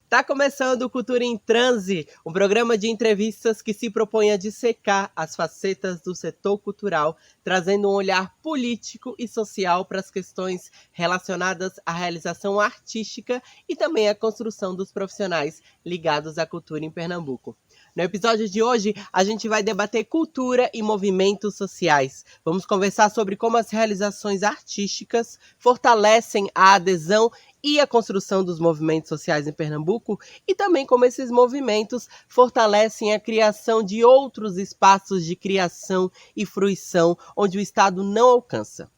Tá começando o Cultura em Transe, um programa de entrevistas que se propõe a dissecar as facetas do setor cultural, trazendo um olhar político e social para as questões relacionadas à realização artística e também à construção dos profissionais ligados à cultura em Pernambuco. No episódio de hoje, a gente vai debater cultura e movimentos sociais. Vamos conversar sobre como as realizações artísticas fortalecem a adesão e a construção dos movimentos sociais em Pernambuco, e também como esses movimentos fortalecem a criação de outros espaços de criação e fruição onde o Estado não alcança.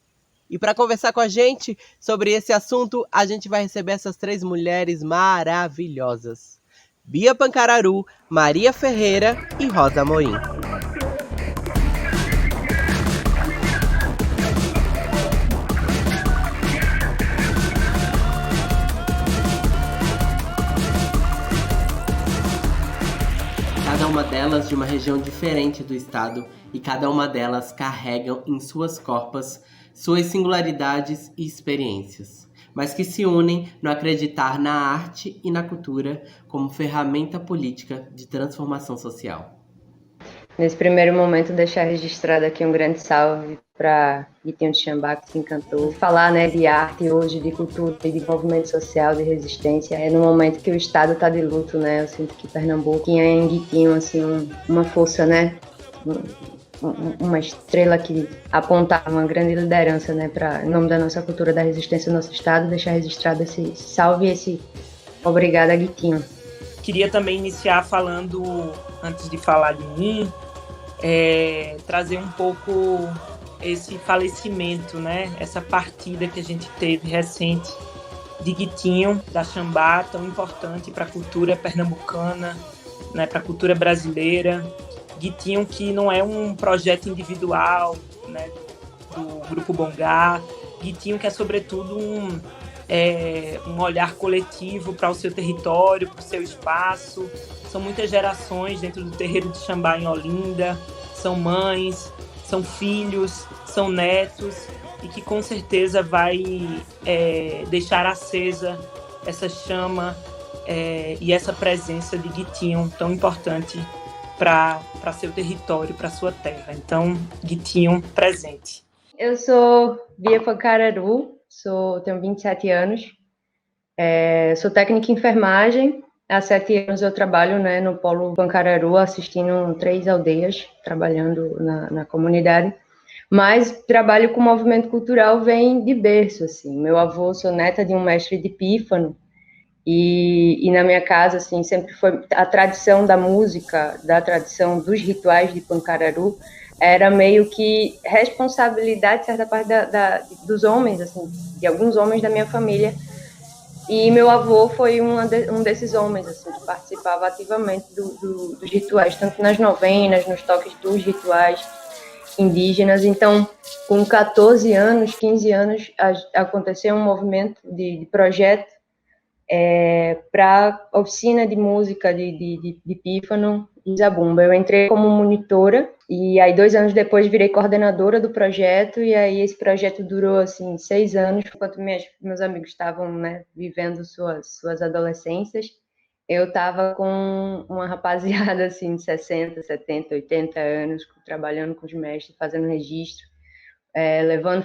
E para conversar com a gente sobre esse assunto, a gente vai receber essas três mulheres maravilhosas: Bia Pancararu, Maria Ferreira e Rosa Amorim. Cada uma delas de uma região diferente do estado, e cada uma delas carregam em suas corpas suas singularidades e experiências, mas que se unem no acreditar na arte e na cultura como ferramenta política de transformação social. Nesse primeiro momento, deixar registrado aqui um grande salve para Guitinho de Xambá, que se encantou. Falar, né, de arte hoje, de cultura e de movimento social, de resistência, é no momento que o Estado está de luto, né? Eu sinto que Pernambuco tinha em Guitinho, assim, uma força, né? Uma estrela que apontava uma grande liderança, né, em nome da nossa cultura, da resistência do nosso Estado, deixar registrado esse salve e esse obrigada, Guitinho. Queria também iniciar falando, antes de falar de mim, trazer um pouco esse falecimento, né? Essa partida que a gente teve recente de Guitinho, da Xambá, tão importante para a cultura pernambucana, né? Para a cultura brasileira. Guitinho, que não é um projeto individual, né? Do Grupo Bongá. Guitinho, que é sobretudo um olhar coletivo para o seu território, para o seu espaço. São muitas gerações dentro do terreiro de Xambá em Olinda, são mães, são filhos, são netos, e que com certeza vai deixar acesa essa chama e essa presença de Guitinho tão importante para seu território, para sua terra. Então, Guitinho presente. Eu sou Bia Pancararu, tenho 27 anos, sou técnica em enfermagem. Há 7 anos eu trabalho, né, no Polo Pancararu, assistindo 3 aldeias, trabalhando na comunidade. Mas trabalho com movimento cultural vem de berço, assim. Meu avô, sou neta de um mestre de pífano, e na minha casa, assim, sempre foi a tradição da música, da tradição dos rituais de Pancararu, era meio que responsabilidade, certa parte dos homens, assim, de alguns homens da minha família. E meu avô foi um desses homens, assim, que participava ativamente dos rituais, tanto nas novenas, nos toques dos rituais indígenas. Então, com 14 anos, 15 anos, aconteceu um movimento de projeto para oficina de música de pífano e zabumba. Eu entrei como monitora e aí 2 anos depois virei coordenadora do projeto, e aí esse projeto durou assim 6 anos, enquanto meus amigos estavam, né, vivendo suas adolescências. Eu estava com uma rapaziada assim de 60, 70, 80 anos, trabalhando com os mestres, fazendo registro,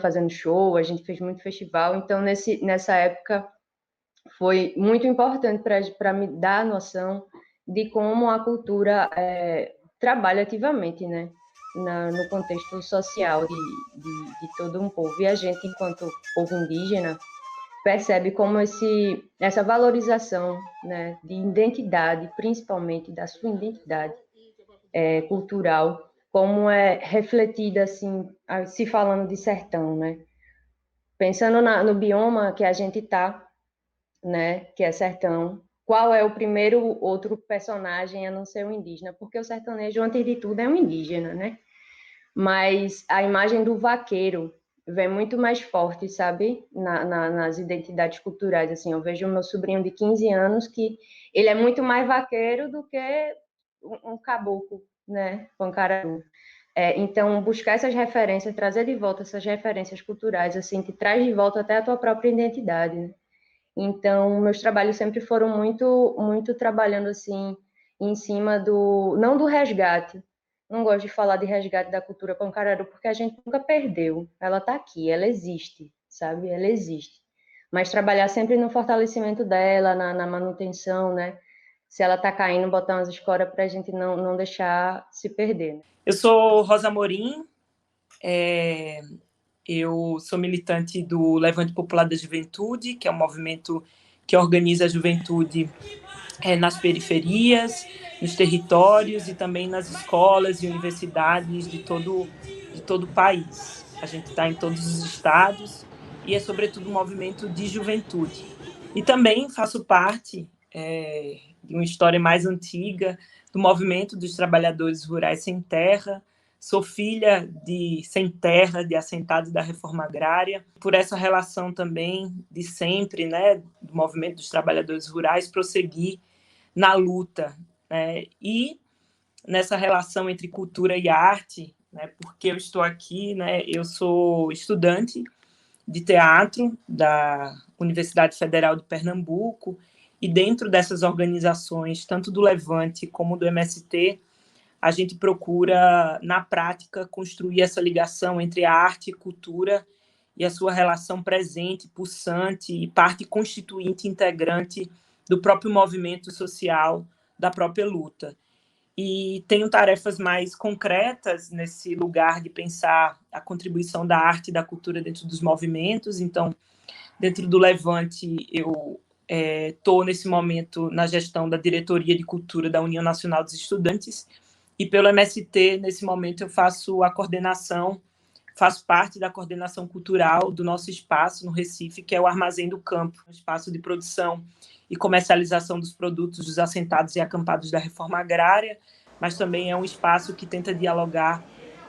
fazendo show. A gente fez muito festival. Então nessa época foi muito importante para me dar a noção de como a cultura trabalha ativamente, né, no contexto social de todo um povo. E a gente, enquanto povo indígena, percebe como essa valorização, né, de identidade, principalmente da sua identidade cultural, como é refletida, assim, se falando de sertão, né? Pensando no bioma que a gente está, né, que é sertão, qual é o primeiro outro personagem a não ser um indígena? Porque o sertanejo, antes de tudo, é um indígena, né? Mas a imagem do vaqueiro vem muito mais forte, sabe? Nas identidades culturais, assim. Eu vejo o meu sobrinho de 15 anos que ele é muito mais vaqueiro do que um caboclo, né? Pancararu. Então, buscar essas referências, trazer de volta essas referências culturais, assim, que traz de volta até a tua própria identidade, né? Então, meus trabalhos sempre foram muito trabalhando assim em cima não do resgate. Não gosto de falar de resgate da cultura Pancararu porque a gente nunca perdeu. Ela está aqui, ela existe, sabe? Ela existe. Mas trabalhar sempre no fortalecimento dela, na manutenção, né? Se ela está caindo, botar umas escoras para a gente não deixar se perder. Né? Eu sou Rosa Morim, eu sou militante do Levante Popular da Juventude, que é um movimento que organiza a juventude nas periferias, nos territórios e também nas escolas e universidades de todo o país. A gente está em todos os estados e é, sobretudo, um movimento de juventude. E também faço parte de uma história mais antiga do movimento dos trabalhadores rurais sem terra. Sou filha de sem terra, de assentados da reforma agrária. Por essa relação também de sempre, né, do movimento dos trabalhadores rurais, prosseguir na luta, né? E nessa relação entre cultura e arte, né, porque eu estou aqui, né, eu sou estudante de teatro da Universidade Federal de Pernambuco, e dentro dessas organizações, tanto do Levante como do MST, a gente procura, na prática, construir essa ligação entre a arte e cultura e a sua relação presente, pulsante e parte constituinte, integrante do próprio movimento social, da própria luta. E tenho tarefas mais concretas nesse lugar de pensar a contribuição da arte e da cultura dentro dos movimentos. Então, dentro do Levante, eu estou, nesse momento, na gestão da Diretoria de Cultura da União Nacional dos Estudantes, e pelo MST, nesse momento, eu faço parte da coordenação cultural do nosso espaço no Recife, que é o Armazém do Campo, um espaço de produção e comercialização dos produtos dos assentados e acampados da reforma agrária, mas também é um espaço que tenta dialogar,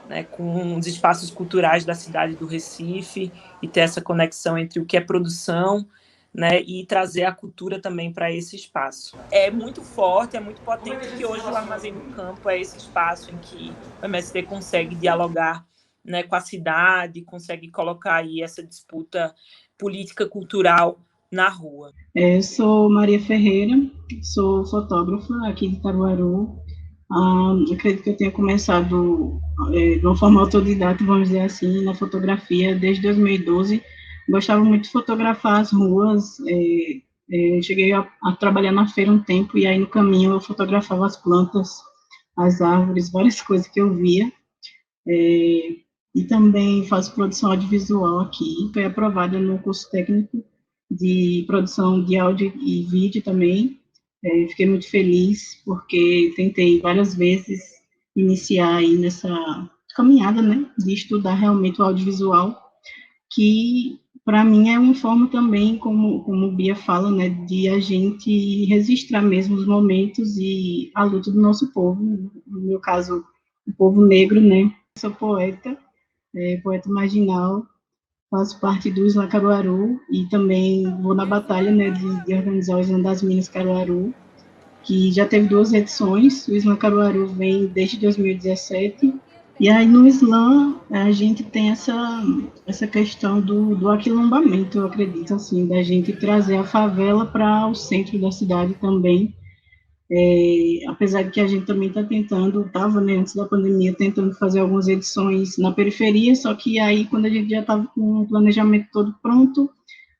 né, com os espaços culturais da cidade do Recife e ter essa conexão entre o que é produção, né, e trazer a cultura também para esse espaço. É muito forte, é muito potente que hoje o Armazém do Campo é esse espaço em que o MST consegue dialogar, né, com a cidade, consegue colocar aí essa disputa política cultural na rua. Eu sou Maria Ferreira, sou fotógrafa aqui de Caruaru. Acredito que eu tenha começado de uma forma autodidata, vamos dizer assim, na fotografia desde 2012. Gostava muito de fotografar as ruas. Cheguei a trabalhar na feira um tempo e aí no caminho eu fotografava as plantas, as árvores, várias coisas que eu via. E também faço produção audiovisual aqui. Foi aprovada no curso técnico de produção de áudio e vídeo também. Fiquei muito feliz, porque tentei várias vezes iniciar aí nessa caminhada, né, de estudar realmente o audiovisual, que para mim é uma forma também, como o Bia fala, né, de a gente registrar mesmo os momentos e a luta do nosso povo, no meu caso, o povo negro, né. Sou poeta marginal, faço parte do Isla Caruaru e também vou na batalha, né, de organizar o Isla das Minas Caruaru, que já teve 2 edições. O Isla Caruaru vem desde 2017, e aí no Islã a gente tem essa questão do aquilombamento, eu acredito, assim, da gente trazer a favela para o centro da cidade também. Apesar de que a gente também estava, né, antes da pandemia, tentando fazer algumas edições na periferia, só que aí, quando a gente já estava com o planejamento todo pronto,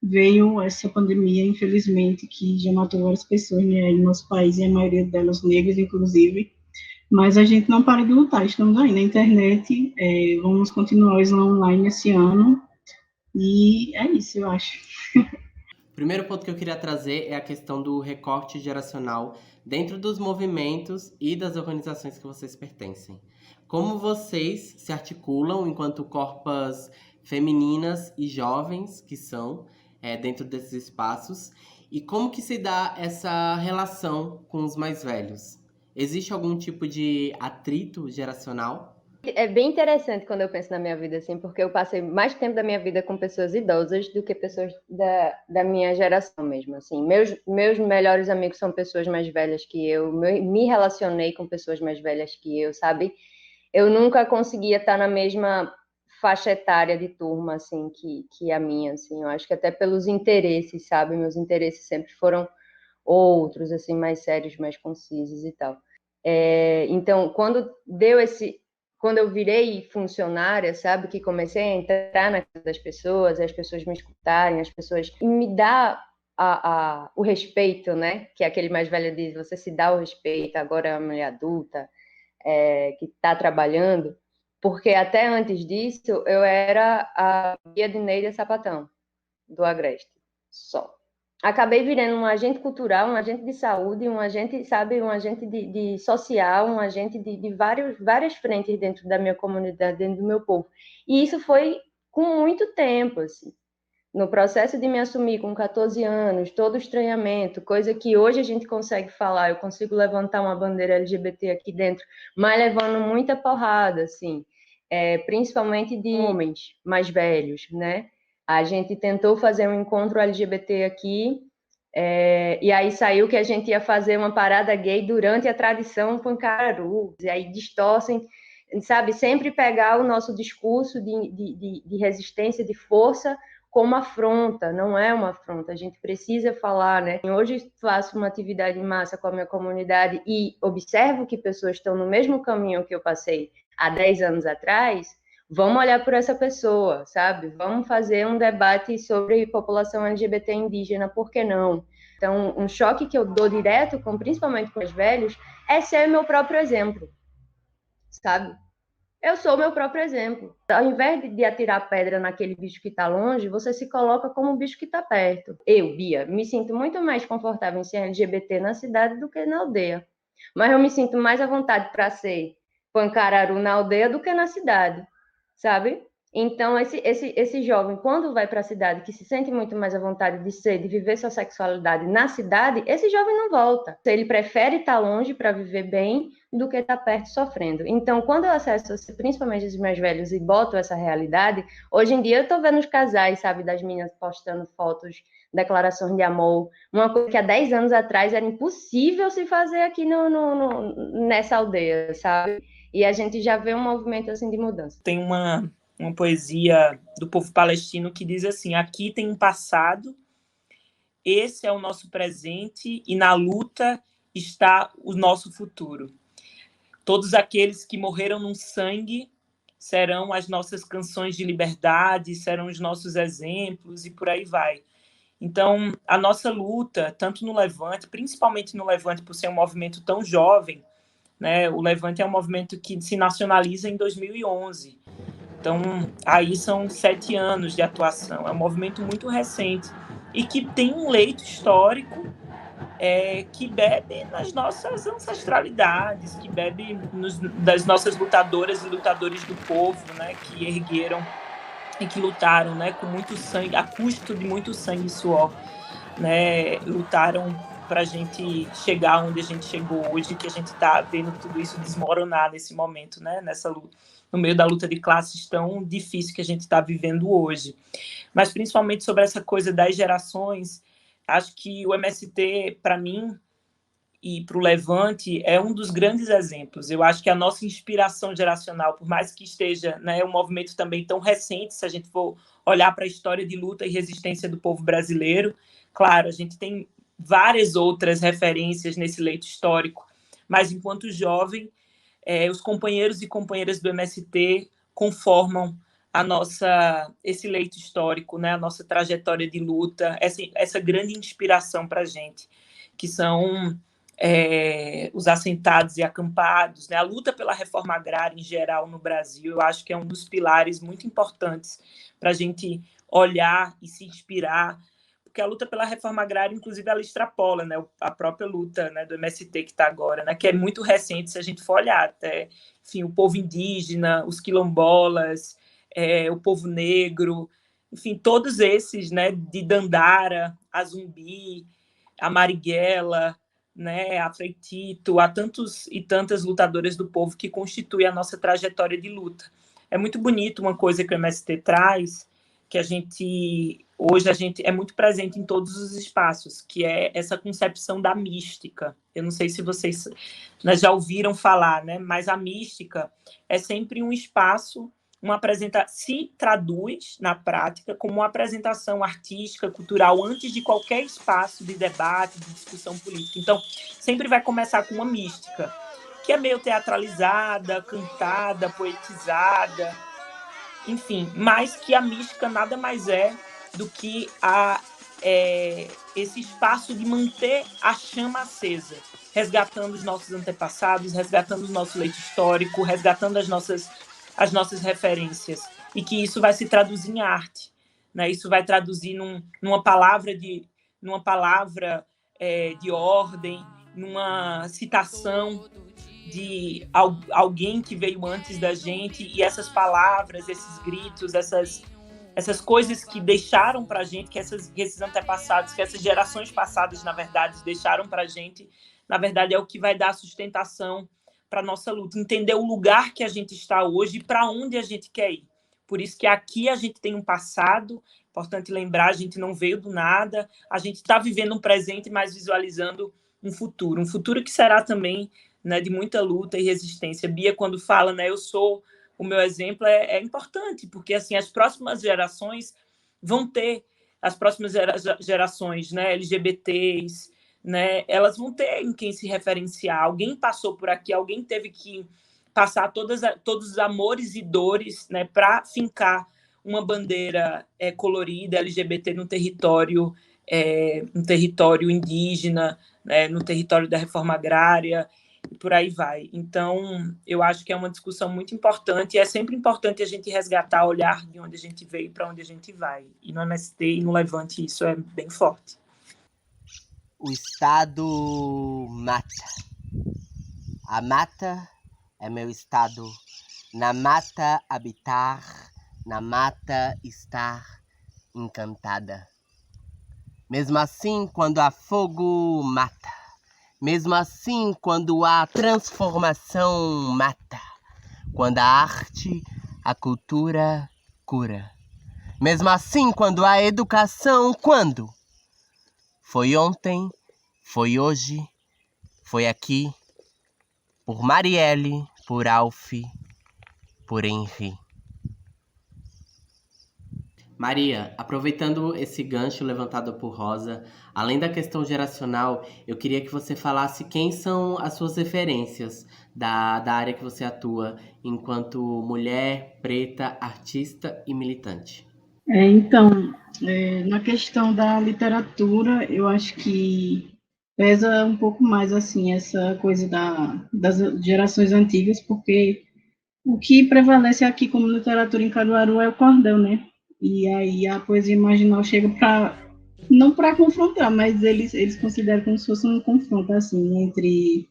veio essa pandemia, infelizmente, que já matou várias pessoas, né, no nosso país, e a maioria delas negras, inclusive, mas a gente não para de lutar, estamos aí na internet, vamos continuar o Islã online esse ano, e é isso, eu acho. O primeiro ponto que eu queria trazer é a questão do recorte geracional dentro dos movimentos e das organizações que vocês pertencem. Como vocês se articulam enquanto corpas femininas e jovens que são dentro desses espaços, e como que se dá essa relação com os mais velhos? Existe algum tipo de atrito geracional? É bem interessante quando eu penso na minha vida, assim, porque eu passei mais tempo da minha vida com pessoas idosas do que pessoas da minha geração mesmo, assim. Meus melhores amigos são pessoas mais velhas que eu, me relacionei com pessoas mais velhas que eu, sabe? Eu nunca conseguia estar na mesma faixa etária de turma, assim, que a minha, assim. Eu acho que até pelos interesses, sabe? Meus interesses sempre foram outros, assim, mais sérios, mais concisos e tal. Então, quando eu virei funcionária, sabe, que comecei a entrar na casa das pessoas, as pessoas me escutarem, as pessoas e me dar o respeito, né? Que aquele mais velho diz, você se dá o respeito, agora é uma mulher adulta, que está trabalhando, porque até antes disso eu era a guia de Neida Sapatão, do Agreste, só. Acabei virando um agente cultural, um agente de saúde, um agente, sabe, um agente de social, um agente de várias frentes dentro da minha comunidade, dentro do meu povo. E isso foi com muito tempo, assim. No processo de me assumir com 14 anos, todo o estranhamento, coisa que hoje a gente consegue falar, eu consigo levantar uma bandeira LGBT aqui dentro, mas levando muita porrada, assim, principalmente de homens mais velhos, né? A gente tentou fazer um encontro LGBT aqui, e aí saiu que a gente ia fazer uma parada gay durante a tradição Pancararu, e aí distorcem, sabe, sempre pegar o nosso discurso de resistência, de força, como afronta, não é uma afronta, a gente precisa falar, né? Hoje faço uma atividade em massa com a minha comunidade e observo que pessoas estão no mesmo caminho que eu passei há 10 anos atrás, vamos olhar por essa pessoa, sabe? Vamos fazer um debate sobre população LGBT indígena, por que não? Então, um choque que eu dou direto, principalmente com os velhos, é ser meu próprio exemplo, sabe? Eu sou o meu próprio exemplo. Ao invés de atirar pedra naquele bicho que está longe, você se coloca como o bicho que está perto. Eu, Bia, me sinto muito mais confortável em ser LGBT na cidade do que na aldeia. Mas eu me sinto mais à vontade para ser pancararu na aldeia do que na cidade, sabe? Então, esse jovem, quando vai para a cidade, que se sente muito mais à vontade de ser, de viver sua sexualidade na cidade, esse jovem não volta. Ele prefere estar longe para viver bem do que estar perto sofrendo. Então, quando eu acesso, principalmente os mais velhos, e boto essa realidade, hoje em dia eu estou vendo os casais, sabe, das meninas postando fotos, declarações de amor, uma coisa que há 10 anos atrás era impossível se fazer aqui nessa aldeia, sabe? E a gente já vê um movimento assim de mudança. Tem uma poesia do povo palestino que diz assim: aqui tem um passado, esse é o nosso presente e na luta está o nosso futuro. Todos aqueles que morreram no sangue serão as nossas canções de liberdade, serão os nossos exemplos e por aí vai. Então, a nossa luta, tanto no Levante, principalmente no Levante, por ser um movimento tão jovem, né? O Levante é um movimento que se nacionaliza em 2011. Então, aí são 7 anos de atuação. É um movimento muito recente e que tem um leito histórico que bebe nas nossas ancestralidades, que bebe das nossas lutadoras e lutadores do povo, né? Que ergueram e que lutaram, né? Com muito sangue, a custo de muito sangue e suor, né? Lutaram para a gente chegar onde a gente chegou hoje, que a gente está vendo tudo isso desmoronar nesse momento, né? Nessa luta, no meio da luta de classes tão difícil que a gente está vivendo hoje. Mas principalmente sobre essa coisa das gerações, acho que o MST, para mim, e para o Levante, é um dos grandes exemplos. Eu acho que a nossa inspiração geracional, por mais que esteja, né, um movimento também tão recente, se a gente for olhar para a história de luta e resistência do povo brasileiro, claro, a gente tem várias outras referências nesse leito histórico, mas enquanto jovem, os companheiros e companheiras do MST conformam esse leito histórico, né, a nossa trajetória de luta, essa grande inspiração para a gente, que são os assentados e acampados, né? A luta pela reforma agrária em geral no Brasil, eu acho que é um dos pilares muito importantes para a gente olhar e se inspirar, porque a luta pela reforma agrária, inclusive, ela extrapola, né, a própria luta, né, do MST que está agora, né, que é muito recente, se a gente for olhar até, enfim, o povo indígena, os quilombolas, o povo negro, enfim, todos esses, né, de Dandara, a Zumbi, a Marighella, né, a Freitito, há tantos e tantas lutadoras do povo que constituem a nossa trajetória de luta. É muito bonito uma coisa que o MST traz, que hoje a gente é muito presente em todos os espaços, que é essa concepção da mística. Eu não sei se vocês, né, já ouviram falar, né, mas a mística é sempre um espaço se traduz na prática como uma apresentação artística, cultural, antes de qualquer espaço de debate, de discussão política. Então, sempre vai começar com uma mística, que é meio teatralizada, cantada, poetizada, enfim, mas que a mística nada mais é do que esse espaço de manter a chama acesa, resgatando os nossos antepassados, resgatando o nosso leito histórico, resgatando as nossas referências, e que isso vai se traduzir em arte, né? Isso vai traduzir numa palavra de ordem, numa citação de alguém que veio antes da gente, e essas palavras, esses gritos, essas coisas que deixaram para a gente, que esses antepassados, que essas gerações passadas, na verdade, deixaram para a gente, na verdade, é o que vai dar sustentação para a nossa luta, entender o lugar que a gente está hoje e para onde a gente quer ir. Por isso que aqui a gente tem um passado, importante lembrar, a gente não veio do nada, a gente está vivendo um presente, mas visualizando um futuro que será também, né, de muita luta e resistência. Bia, quando fala, né, o meu exemplo é importante, porque assim, as próximas gerações vão ter, as próximas gerações, né, LGBTs, né, elas vão ter em quem se referenciar. Alguém passou por aqui, alguém teve que passar todos os amores e dores, né, para fincar uma bandeira colorida LGBT no território indígena, né, no território da reforma agrária, e por aí vai. Então, eu acho que é uma discussão muito importante, e é sempre importante a gente resgatar, olhar de onde a gente veio para onde a gente vai. E no MST e no Levante isso é bem forte. O Estado mata. A mata é meu estado. Na mata habitar, na mata estar encantada. Mesmo assim, quando há fogo, mata. Mesmo assim, quando há transformação, mata. Quando a arte, a cultura, cura. Mesmo assim, quando há educação, quando? Foi ontem, foi hoje, foi aqui, por Marielle, por Alf, por Henri. Maria, aproveitando esse gancho levantado por Rosa, além da questão geracional, eu queria que você falasse quem são as suas referências da área que você atua enquanto mulher, preta, artista e militante. Então, na questão da literatura, eu acho que pesa um pouco mais, assim, essa coisa das gerações antigas, porque o que prevalece aqui como literatura em Caruaru é o cordel, né? E aí a poesia marginal chega não para confrontar, mas eles consideram como se fosse um confronto, assim, entre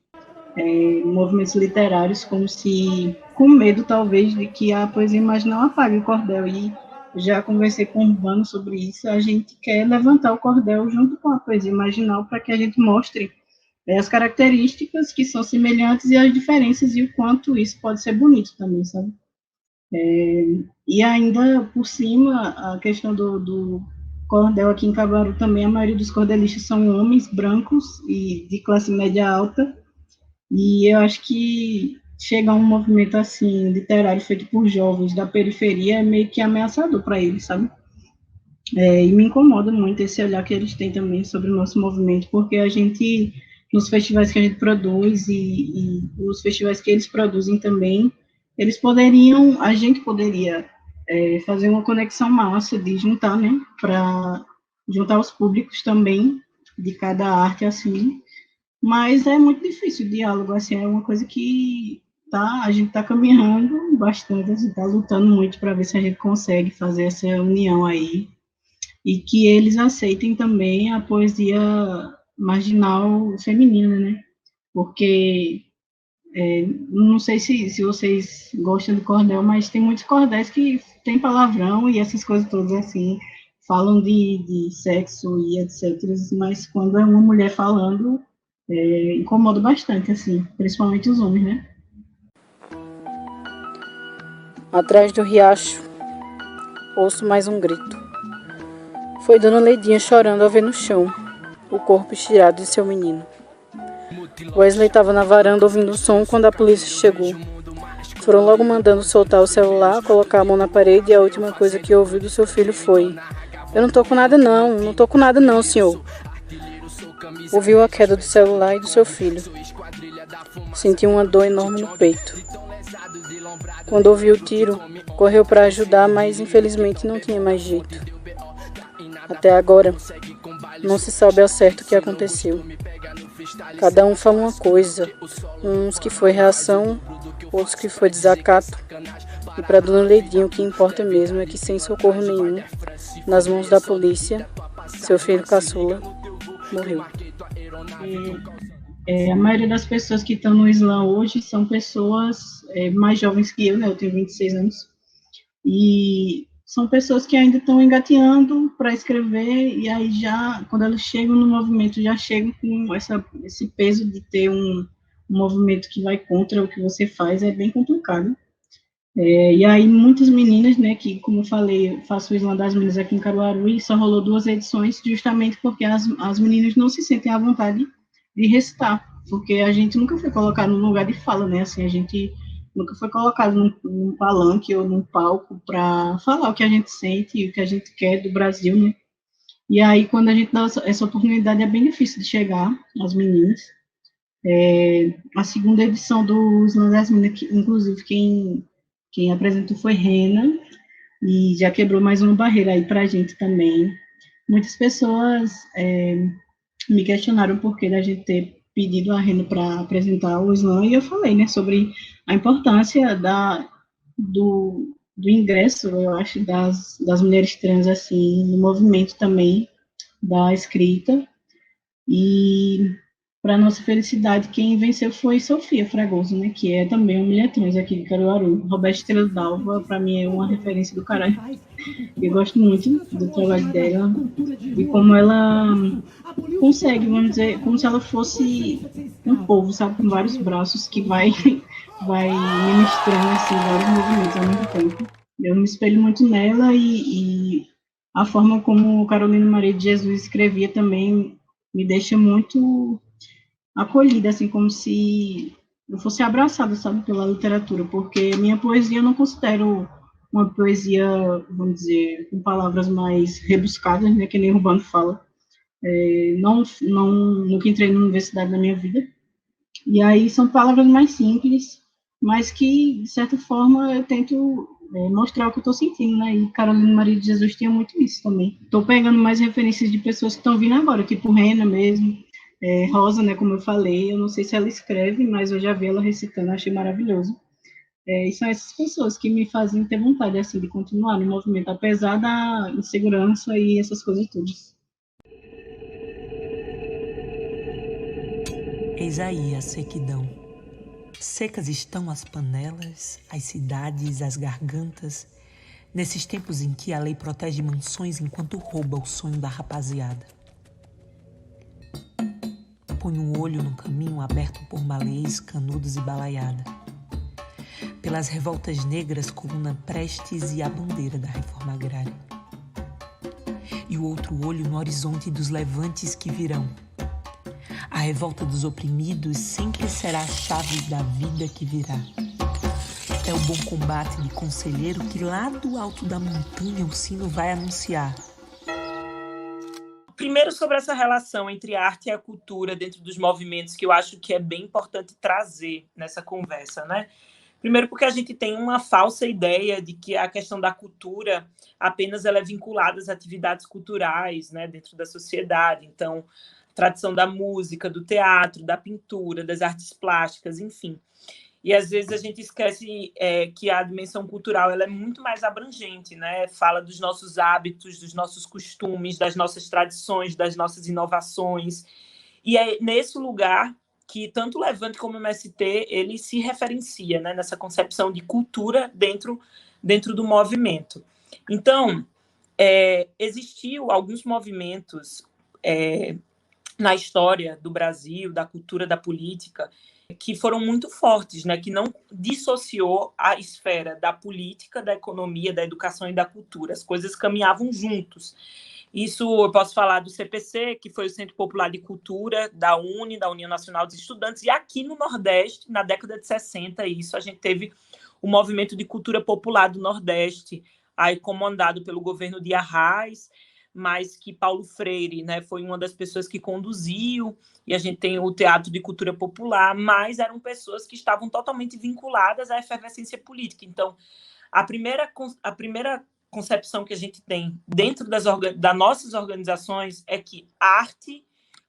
movimentos literários, como se, com medo, talvez, de que a poesia marginal apague o cordel. E já conversei com o Urbano sobre isso, a gente quer levantar o cordel junto com a poesia marginal para que a gente mostre as características que são semelhantes e as diferenças, e o quanto isso pode ser bonito também, sabe? E ainda, por cima, a questão do cordel aqui em Caruaru também, a maioria dos cordelistas são homens brancos e de classe média alta, e eu acho que chegar um movimento assim, literário, feito por jovens da periferia, é meio que ameaçador para eles, sabe? E me incomoda muito esse olhar que eles têm também sobre o nosso movimento, porque a gente, nos festivais que a gente produz e os festivais que eles produzem também, a gente poderia fazer uma conexão massa de juntar, né, para juntar os públicos também de cada arte, assim, mas é muito difícil o diálogo, assim, é uma coisa que a gente está caminhando bastante, assim, está lutando muito para ver se a gente consegue fazer essa união aí, e que eles aceitem também a poesia marginal feminina, né, porque não sei se vocês gostam de cordel, mas tem muitos cordéis que tem palavrão e essas coisas todas, assim, falam de sexo e etc, mas quando é uma mulher falando, incomoda bastante, assim, principalmente os homens, né? Atrás do riacho, ouço mais um grito. Foi Dona Leidinha chorando ao ver no chão o corpo estirado de seu menino. Wesley estava na varanda ouvindo o som quando a polícia chegou. Foram logo mandando soltar o celular, colocar a mão na parede e a última coisa que ouviu do seu filho foi: "Eu não tô com nada não tô com nada não, senhor." Ouviu a queda do celular e do seu filho. Sentiu uma dor enorme no peito. Quando ouviu o tiro, correu para ajudar, mas infelizmente não tinha mais jeito. Até agora, não se sabe ao certo o que aconteceu. Cada um fala uma coisa, uns que foi reação, outros que foi desacato. E para Dona Leidinha o que importa mesmo é que, sem socorro nenhum, nas mãos da polícia, seu filho caçula morreu. A maioria das pessoas que estão no Islã hoje são pessoas mais jovens que eu, né? Eu tenho 26 anos. E são pessoas que ainda estão engateando para escrever, e aí já, quando elas chegam no movimento, já chegam com esse peso de ter um movimento que vai contra o que você faz, é bem complicado. E aí muitas meninas, né, que, como eu falei, eu faço o Islã das Meninas aqui em Caruaru, e só rolou 2 edições, justamente porque as meninas não se sentem à vontade de recitar, porque a gente nunca foi colocado no lugar de fala, né, assim, a gente nunca foi colocado num palanque ou num palco para falar o que a gente sente e o que a gente quer do Brasil, né, e aí quando a gente dá essa oportunidade é bem difícil de chegar às meninas. A segunda edição do Islã das Meninas, inclusive quem apresentou foi Rena, e já quebrou mais uma barreira aí para a gente também. Muitas pessoas me questionaram o porquê da gente ter pedido a Rena para apresentar o Islã, e eu falei, né, sobre a importância do ingresso, eu acho, das mulheres trans, assim, no movimento também da escrita, e para nossa felicidade, quem venceu foi Sofia Fragoso, né, que é também uma mulher trans aqui de Caruaru. Roberta Estrela Dalva, para mim, é uma referência do caralho. Eu gosto muito do trabalho dela e como ela consegue, vamos dizer, como se ela fosse um povo, sabe, com vários braços que vai ministrando, assim, vários movimentos ao mesmo tempo. Eu me espelho muito nela, e a forma como Carolina Maria de Jesus escrevia também me deixa muito acolhida, assim, como se eu fosse abraçada, sabe, pela literatura, porque minha poesia eu não considero uma poesia, vamos dizer, com palavras mais rebuscadas, né, que nem o Urbano fala. Nunca entrei na universidade na minha vida, e aí são palavras mais simples, mas que, de certa forma, eu tento mostrar o que eu estou sentindo, né, e Carolina Maria de Jesus tinha muito isso também. Estou pegando mais referências de pessoas que estão vindo agora, tipo Rena mesmo, Rosa, né, como eu falei, eu não sei se ela escreve, mas eu já vi ela recitando, achei maravilhoso. E são essas pessoas que me fazem ter vontade, assim, de continuar no movimento, apesar da insegurança e essas coisas todas. Eis aí a sequidão. Secas estão as panelas, as cidades, as gargantas, nesses tempos em que a lei protege mansões enquanto rouba o sonho da rapaziada. Põe um olho no caminho aberto por malês, canudos e balaiada. Pelas revoltas negras, coluna Prestes e a bandeira da reforma agrária. E o outro olho no horizonte dos levantes que virão. A revolta dos oprimidos sempre será a chave da vida que virá. É o bom combate de conselheiro que lá do alto da montanha o sino vai anunciar. Primeiro, sobre essa relação entre a arte e a cultura dentro dos movimentos, que eu acho que é bem importante trazer nessa conversa, né? Primeiro, porque a gente tem uma falsa ideia de que a questão da cultura apenas ela é vinculada às atividades culturais, né, dentro da sociedade. Então, tradição da música, do teatro, da pintura, das artes plásticas, enfim. E, às vezes, a gente esquece que a dimensão cultural ela é muito mais abrangente, né? Fala dos nossos hábitos, dos nossos costumes, das nossas tradições, das nossas inovações. E é nesse lugar que tanto o Levante como o MST ele se referencia, né? Nessa concepção de cultura dentro do movimento. Então, existiu alguns movimentos na história do Brasil, da cultura, da política, que foram muito fortes, né? Que não dissociou a esfera da política, da economia, da educação e da cultura. As coisas caminhavam juntos. Isso eu posso falar do CPC, que foi o Centro Popular de Cultura da UNE, da União Nacional dos Estudantes, e aqui no Nordeste, na década de 60, isso, a gente teve o Movimento de Cultura Popular do Nordeste, aí comandado pelo governo de Arraes, mas que Paulo Freire, né, foi uma das pessoas que conduziu, e a gente tem o Teatro de Cultura Popular, mas eram pessoas que estavam totalmente vinculadas à efervescência política. Então, a primeira concepção que a gente tem dentro das nossas organizações é que arte,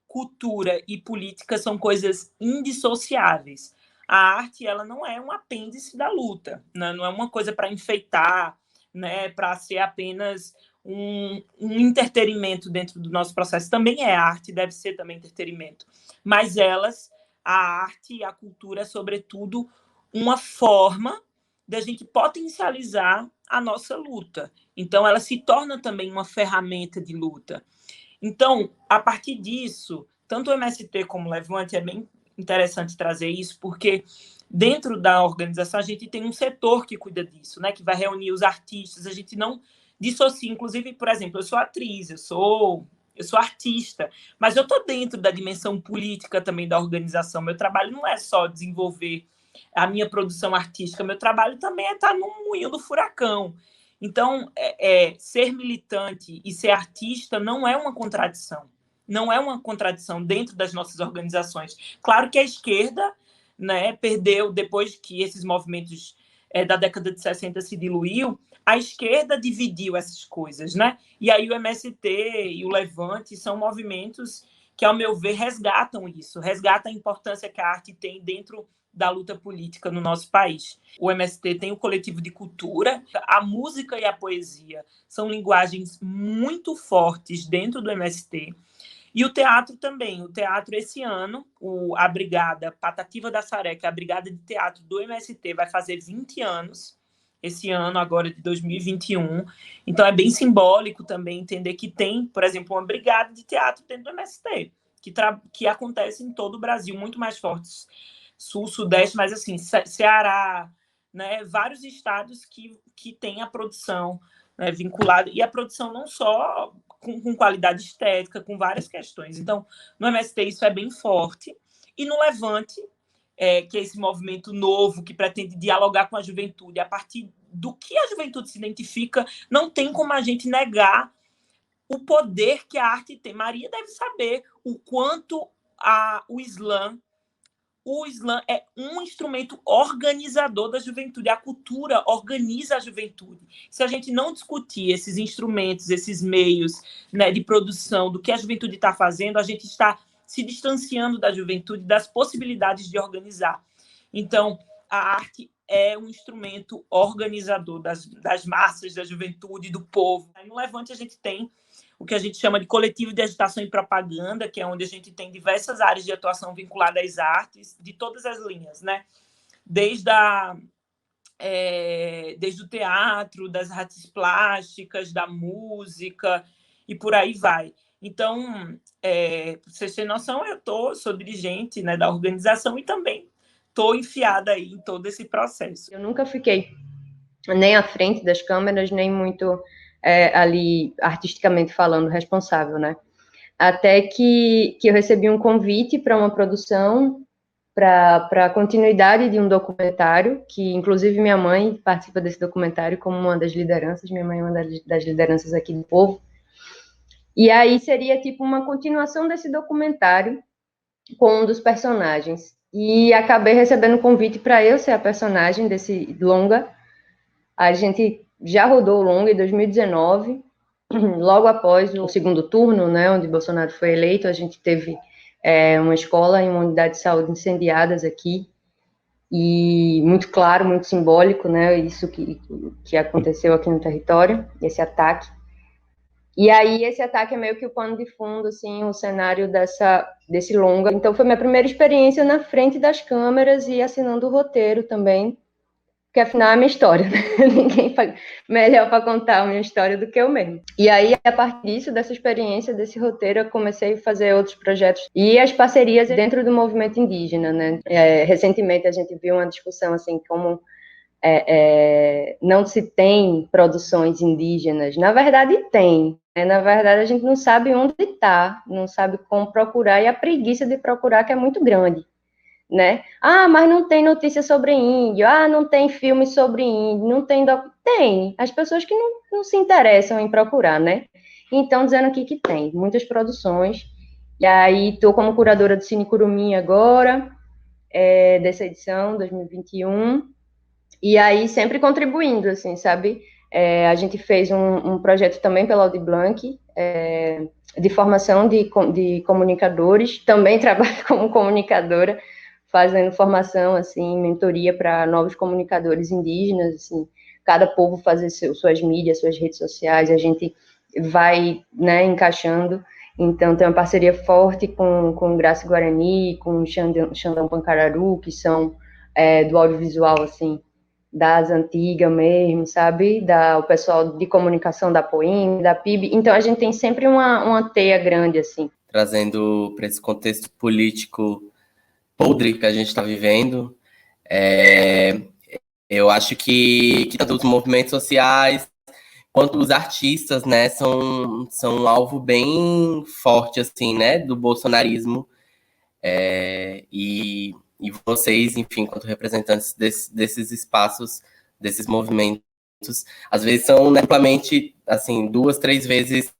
cultura e política são coisas indissociáveis. A arte, ela não é um apêndice da luta, né? Não é uma coisa para enfeitar, né? Para ser apenas um entretenimento dentro do nosso processo. Também é arte, deve ser também entretenimento. Mas a arte e a cultura, é, sobretudo, uma forma da gente potencializar a nossa luta. Então, ela se torna também uma ferramenta de luta. Então, a partir disso, tanto o MST como o Levante, é bem interessante trazer isso, porque dentro da organização a gente tem um setor que cuida disso, né, que vai reunir os artistas, a gente não dissocia. Inclusive, por exemplo, eu sou atriz, eu sou artista, mas eu estou dentro da dimensão política também da organização. Meu trabalho não é só desenvolver a minha produção artística, meu trabalho também é estar no moinho do furacão. Então, ser militante e ser artista não é uma contradição. Não é uma contradição dentro das nossas organizações. Claro que a esquerda, né, perdeu, depois que esses movimentos da década de 60 se diluiu, a esquerda dividiu essas coisas, né? E aí o MST e o Levante são movimentos que, ao meu ver, resgatam isso, resgatam a importância que a arte tem dentro da luta política no nosso país. O MST tem o coletivo de cultura, a música e a poesia são linguagens muito fortes dentro do MST, e o teatro também. O teatro, esse ano, a Brigada Patativa da Saré, que é a Brigada de Teatro do MST, vai fazer 20 anos, esse ano, agora de 2021. Então, é bem simbólico também entender que tem, por exemplo, uma brigada de teatro dentro do MST, que acontece em todo o Brasil, muito mais fortes, Sul, Sudeste, mas assim, Ceará, né, vários estados que têm a produção, né, vinculada, e a produção não só com qualidade estética, com várias questões. Então, no MST isso é bem forte, e no Levante, que é esse movimento novo que pretende dialogar com a juventude, a partir do que a juventude se identifica, não tem como a gente negar o poder que a arte tem. Maria deve saber o quanto o Islã é um instrumento organizador da juventude. A cultura organiza a juventude. Se a gente não discutir esses instrumentos, esses meios, né, de produção, do que a juventude está fazendo, a gente está se distanciando da juventude, das possibilidades de organizar. Então, a arte é um instrumento organizador das massas, da juventude, do povo. Aí no Levante a gente tem o que a gente chama de coletivo de agitação e propaganda, que é onde a gente tem diversas áreas de atuação vinculadas às artes, de todas as linhas, né? Desde o teatro, das artes plásticas, da música, e por aí vai. Então, para vocês terem noção, sou dirigente, né, da organização, e também estou enfiada aí em todo esse processo. Eu nunca fiquei nem à frente das câmeras, nem muito ali, artisticamente falando, responsável, né? Até que eu recebi um convite para uma produção, para a continuidade de um documentário, que inclusive minha mãe participa desse documentário como uma das lideranças. Minha mãe é uma das lideranças aqui do povo. E aí seria tipo uma continuação desse documentário com um dos personagens. E acabei recebendo um convite para eu ser a personagem desse longa. A gente já rodou o longa em 2019, logo após o segundo turno, né, onde Bolsonaro foi eleito. A gente teve uma escola e uma unidade de saúde incendiadas aqui, e muito claro, muito simbólico, né, isso que aconteceu aqui no território, esse ataque. E aí esse ataque é meio que o pano de fundo, assim, o cenário desse longa. Então foi minha primeira experiência na frente das câmeras e assinando o roteiro também, porque afinal é a minha história, né? Ninguém melhor para contar a minha história do que eu mesmo. E aí, a partir disso, dessa experiência, desse roteiro, eu comecei a fazer outros projetos e as parcerias dentro do movimento indígena, né? Recentemente a gente viu uma discussão, assim, como não se tem produções indígenas. Na verdade, tem. Né? Na verdade, a gente não sabe onde está, não sabe como procurar, e a preguiça de procurar que é muito grande. Né? Ah, mas não tem notícia sobre índio, não tem filme sobre índio, não tem... Tem, as pessoas que não se interessam em procurar, né? Então, dizendo aqui que tem muitas produções, e aí estou como curadora do Cine Curumim agora, dessa edição, 2021, e aí sempre contribuindo, assim, sabe? A gente fez um projeto também pela Audi Blanc, de formação de comunicadores, também trabalho como comunicadora, fazendo formação, assim, mentoria para novos comunicadores indígenas, assim, cada povo fazer suas mídias, suas redes sociais, a gente vai, né, encaixando. Então, tem uma parceria forte com o Graça Guarani, com o Xandão Pancararu, que são do audiovisual, assim, das antigas mesmo, sabe? O pessoal de comunicação da POIM, da PIB. Então, a gente tem sempre uma teia grande, assim. Trazendo para esse contexto político podre que a gente está vivendo, eu acho que tanto os movimentos sociais quanto os artistas, né, são um alvo bem forte, assim, né, do bolsonarismo, e vocês, enfim, enquanto representantes desses espaços, desses movimentos, às vezes são, né, amplamente, assim, 2, 3 vezes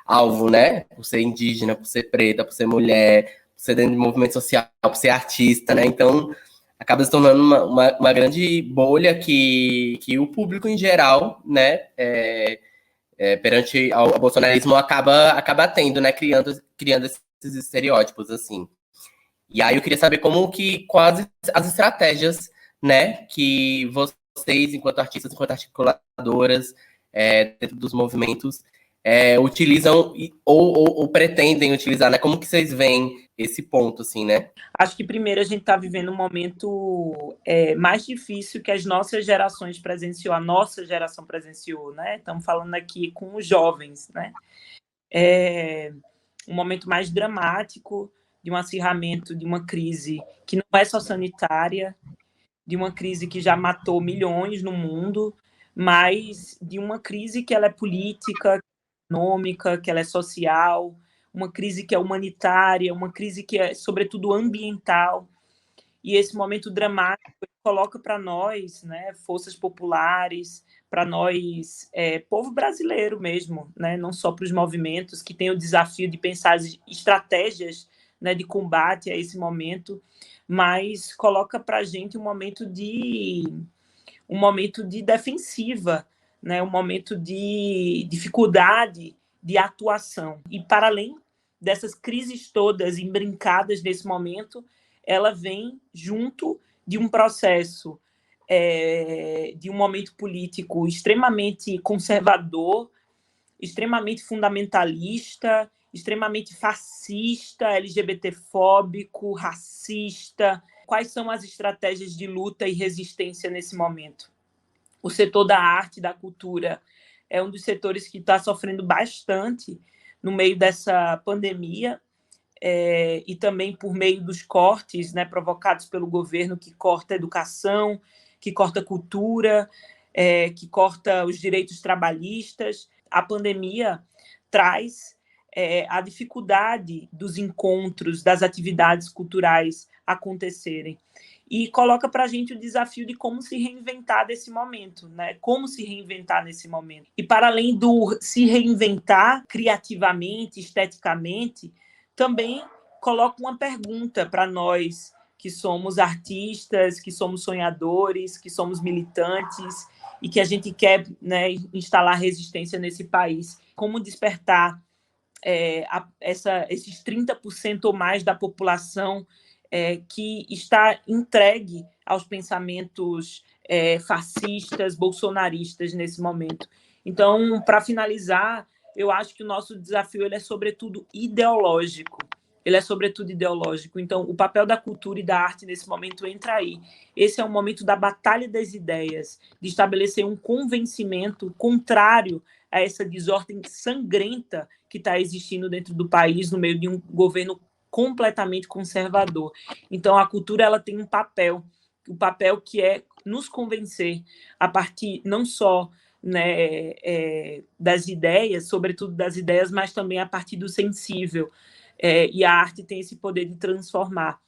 alvo, né, por ser indígena, por ser preta, por ser mulher, por ser dentro de movimento social, por ser artista, né, então acaba se tornando uma grande bolha que o público em geral, né, perante ao bolsonarismo acaba tendo, né, criando esses estereótipos, assim. E aí eu queria saber quais as estratégias, né, que vocês, enquanto artistas, enquanto articuladoras, dentro dos movimentos, utilizam ou pretendem utilizar, né? Como que vocês veem esse ponto, assim, né? Acho que primeiro a gente está vivendo um momento mais difícil que as nossas gerações presenciou, a nossa geração presenciou, né? Estamos falando aqui com os jovens, né? Um momento mais dramático, de um acirramento de uma crise que não é só sanitária, de uma crise que já matou milhões no mundo, mas de uma crise que ela é política, econômica, que ela é social, uma crise que é humanitária, uma crise que é, sobretudo, ambiental. E esse momento dramático coloca para nós, né, forças populares, para nós, povo brasileiro mesmo, né, não só para os movimentos que têm o desafio de pensar estratégias, né, de combate a esse momento, mas coloca para a gente um momento de defensiva, né, um momento de dificuldade de atuação. E para além dessas crises todas embrincadas nesse momento, ela vem junto de um processo, de um momento político extremamente conservador, extremamente fundamentalista, extremamente fascista, LGBTfóbico, racista. Quais são as estratégias de luta e resistência nesse momento? O setor da arte, da cultura, é um dos setores que está sofrendo bastante no meio dessa pandemia, e também por meio dos cortes, né, provocados pelo governo, que corta a educação, que corta a cultura, que corta os direitos trabalhistas. A pandemia traz a dificuldade dos encontros, das atividades culturais acontecerem. E coloca para a gente o desafio de como se reinventar desse momento, né? Como se reinventar nesse momento. E para além do se reinventar criativamente, esteticamente, também coloca uma pergunta para nós que somos artistas, que somos sonhadores, que somos militantes e que a gente quer, né, instalar resistência nesse país. Como despertar esses 30% ou mais da população que está entregue aos pensamentos fascistas, bolsonaristas nesse momento. Então, para finalizar, eu acho que o nosso desafio ele é, sobretudo, ideológico. Ele é, sobretudo, ideológico. Então, o papel da cultura e da arte nesse momento entra aí. Esse é um momento da batalha das ideias, de estabelecer um convencimento contrário a essa desordem sangrenta que está existindo dentro do país, no meio de um governo completamente conservador. Então, a cultura ela tem um papel o papel que é nos convencer a partir não só, né, das ideias, sobretudo das ideias, mas também a partir do sensível. E a arte tem esse poder de transformar.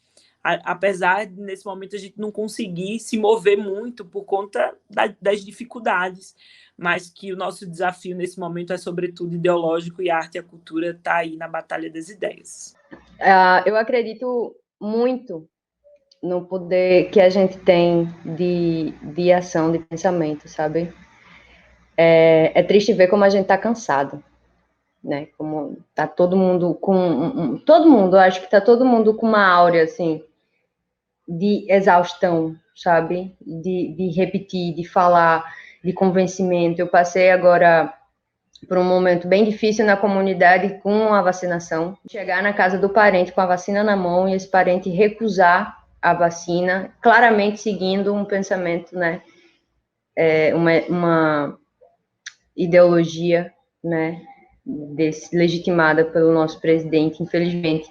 Apesar de, nesse momento, a gente não conseguir se mover muito por conta das dificuldades, mas que o nosso desafio nesse momento é, sobretudo, ideológico, e a arte e a cultura está aí na batalha das ideias. Eu acredito muito no poder que a gente tem de ação, de pensamento, sabe? É triste ver como a gente está cansado, né? Como tá todo mundo com... todo mundo, eu acho que tá todo mundo com uma áurea, assim, de exaustão, sabe? De repetir, de falar, de convencimento. Eu passei agora por um momento bem difícil na comunidade com a vacinação. Chegar na casa do parente com a vacina na mão e esse parente recusar a vacina, claramente seguindo um pensamento, né? Uma ideologia, né? Legitimada pelo nosso presidente, infelizmente.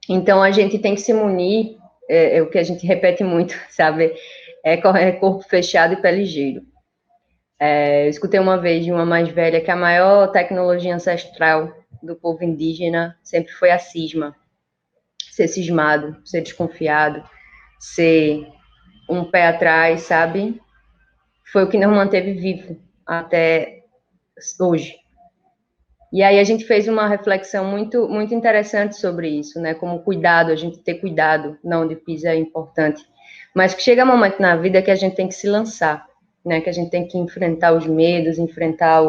Então, a gente tem que se munir, é o que a gente repete muito, sabe? É corpo fechado e pé ligeiro. Eu escutei uma vez de uma mais velha que a maior tecnologia ancestral do povo indígena sempre foi a cisma. Ser cismado, ser desconfiado, ser um pé atrás, sabe? Foi o que nos manteve vivo até hoje. E aí a gente fez uma reflexão muito, muito interessante sobre isso, né? Como cuidado, a gente ter cuidado, não onde pisa é importante. Mas que chega um momento na vida que a gente tem que se lançar, né? Que a gente tem que enfrentar os medos, enfrentar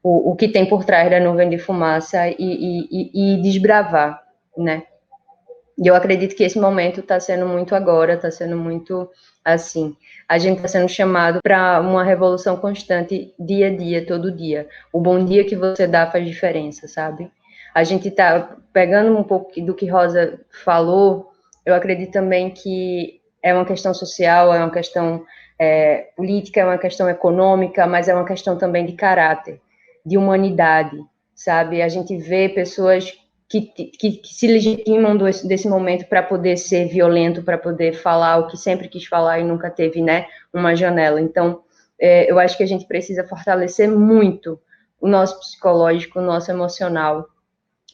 o que tem por trás da nuvem de fumaça e desbravar, né? E eu acredito que esse momento está sendo muito agora, está sendo muito assim. A gente está sendo chamado para uma revolução constante, dia a dia, todo dia. O bom dia que você dá faz diferença, sabe? A gente está pegando um pouco do que Rosa falou. Eu acredito também que é uma questão social, é uma questão política, é uma questão econômica, mas é uma questão também de caráter, de humanidade, sabe? A gente vê pessoas que se legitimam desse momento para poder ser violento, para poder falar o que sempre quis falar e nunca teve, né, uma janela. Então, eu acho que a gente precisa fortalecer muito o nosso psicológico, o nosso emocional,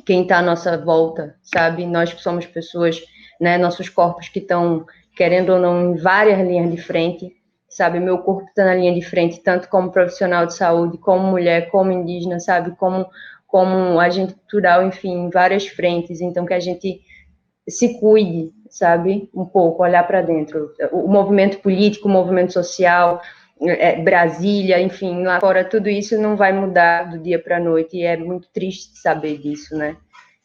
quem está à nossa volta, sabe? Nós que somos pessoas, né, nossos corpos que estão, querendo ou não, em várias linhas de frente, sabe? Meu corpo está na linha de frente, tanto como profissional de saúde, como mulher, como indígena, sabe? Como agente cultural, enfim, em várias frentes. Então, que a gente se cuide, sabe? Um pouco, olhar para dentro. O movimento político, o movimento social, Brasília, enfim, lá fora, tudo isso não vai mudar do dia para a noite, e é muito triste saber disso, né?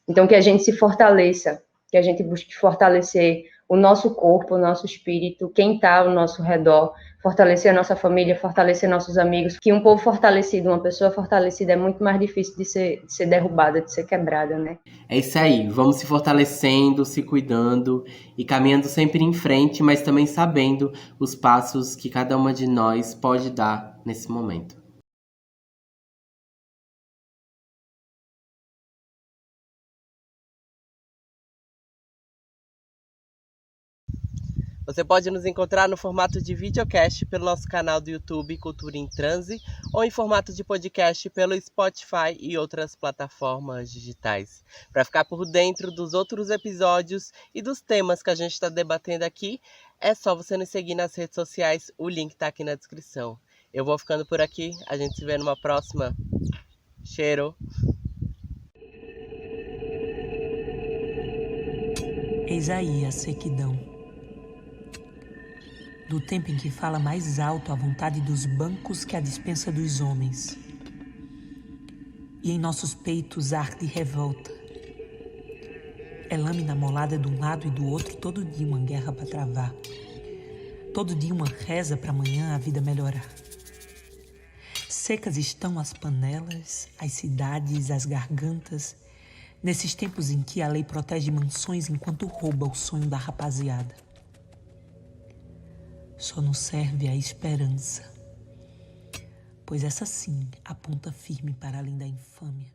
Então, que a gente se fortaleça, que a gente busque fortalecer o nosso corpo, o nosso espírito, quem está ao nosso redor, fortalecer a nossa família, fortalecer nossos amigos, que um povo fortalecido, uma pessoa fortalecida é muito mais difícil de ser derrubada, de ser quebrada, né? É isso aí, vamos se fortalecendo, se cuidando e caminhando sempre em frente, mas também sabendo os passos que cada uma de nós pode dar nesse momento. Você pode nos encontrar no formato de videocast pelo nosso canal do YouTube Cultura em Transe ou em formato de podcast pelo Spotify e outras plataformas digitais. Para ficar por dentro dos outros episódios e dos temas que a gente está debatendo aqui, é só você nos seguir nas redes sociais, o link está aqui na descrição. Eu vou ficando por aqui, a gente se vê numa próxima. Cheiro! Eis aí a sequidão. Do tempo em que fala mais alto a vontade dos bancos que a dispensa dos homens. E em nossos peitos arde revolta. É lâmina molada de um lado e do outro, todo dia uma guerra para travar. Todo dia uma reza para amanhã a vida melhorar. Secas estão as panelas, as cidades, as gargantas, nesses tempos em que a lei protege mansões enquanto rouba o sonho da rapaziada. Só nos serve a esperança, pois essa sim aponta firme para além da infâmia.